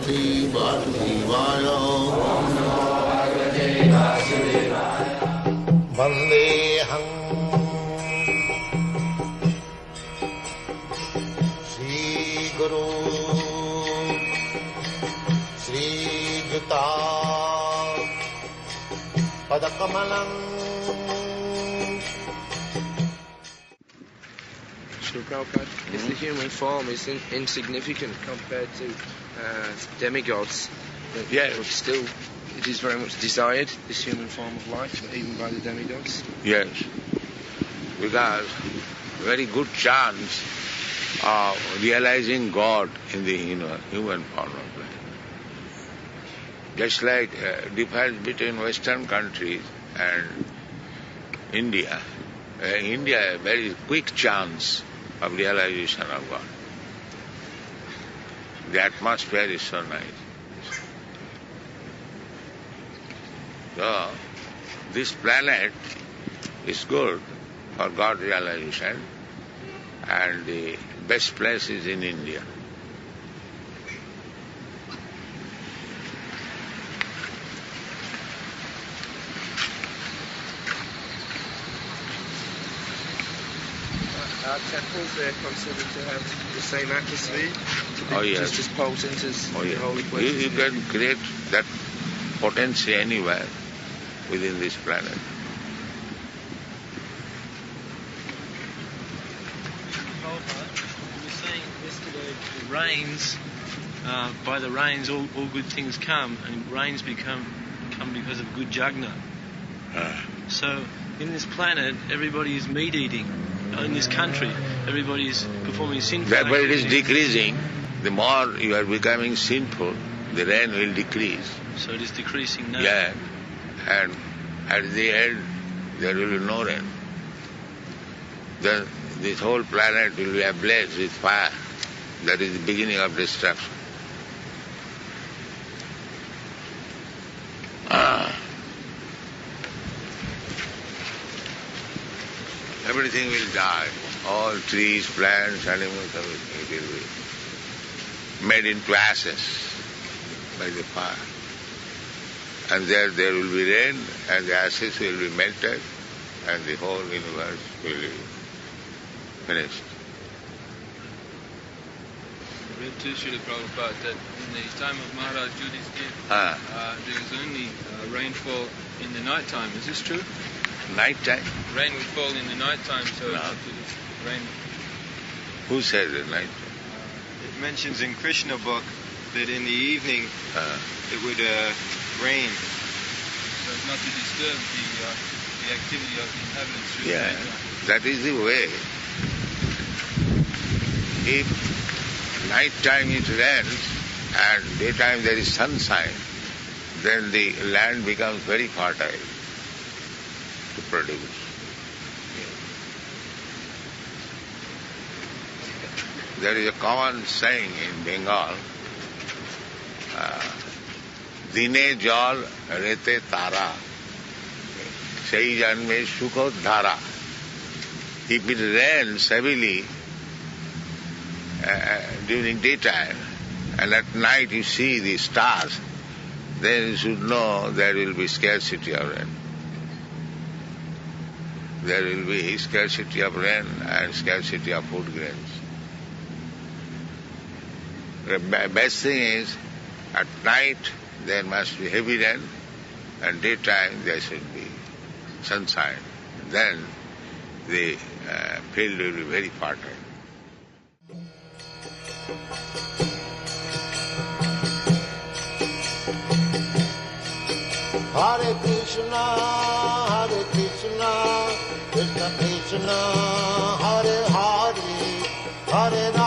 Bhagavate Vasudevaya. Om Namo Bhagavate Vasudevaya. Vandeham Shri Guru Shri Juta Padakamalam. Prabhupada, is the human form is insignificant compared to demigods. Yes. Still, it is very much desired, this human form of life, even by the demigods. Yes. Because very good chance of realizing God in the human form of life. Just like difference between Western countries and India. India, a very quick chance of realization of God. The atmosphere is so nice. So, this planet is good for God realization, and the best place is in India. Are temples there considered to have the same atmosphere? To be just as potent as the holy places? You can create that potency anywhere within this planet. You were saying yesterday the rains, by the rains all good things come, and rains come because of good jagna. So in this planet everybody is meat eating. In this country, everybody is performing sinful activities. But it is decreasing. The more you are becoming sinful, the rain will decrease. So it is decreasing now. Yeah. And at the end, there will be no rain. Then this whole planet will be ablaze with fire. That is the beginning of destruction. Everything will die. All trees, plants, animals, everything. It will be made into ashes by the fire. And there will be rain, and the ashes will be melted, and the whole universe will be finished. I read too, Srila Prabhupada, that in the time of Maharaj Yudhishthira, there was only rainfall in the night time. Is this true? Night time? Rain would fall in the night time, so No. rain. Who said it night? It mentions in Krishna book that in the evening it would rain. So as not to disturb the activity of the inhabitants through the night. That is the way. If night time it rains and daytime there is sunshine, then the land becomes very fertile to produce. There is a common saying in Bengal, Dine jal rete tara, sei janme sukho dhara. If it rains heavily during daytime and at night you see the stars, then you should know there will be scarcity of rain. There will be scarcity of rain and scarcity of food grains. The best thing is, at night there must be heavy rain, and daytime there should be sunshine. Then the field will be very fertile. Hare Krishna, Krishna Krishna, Hare Hare, Hare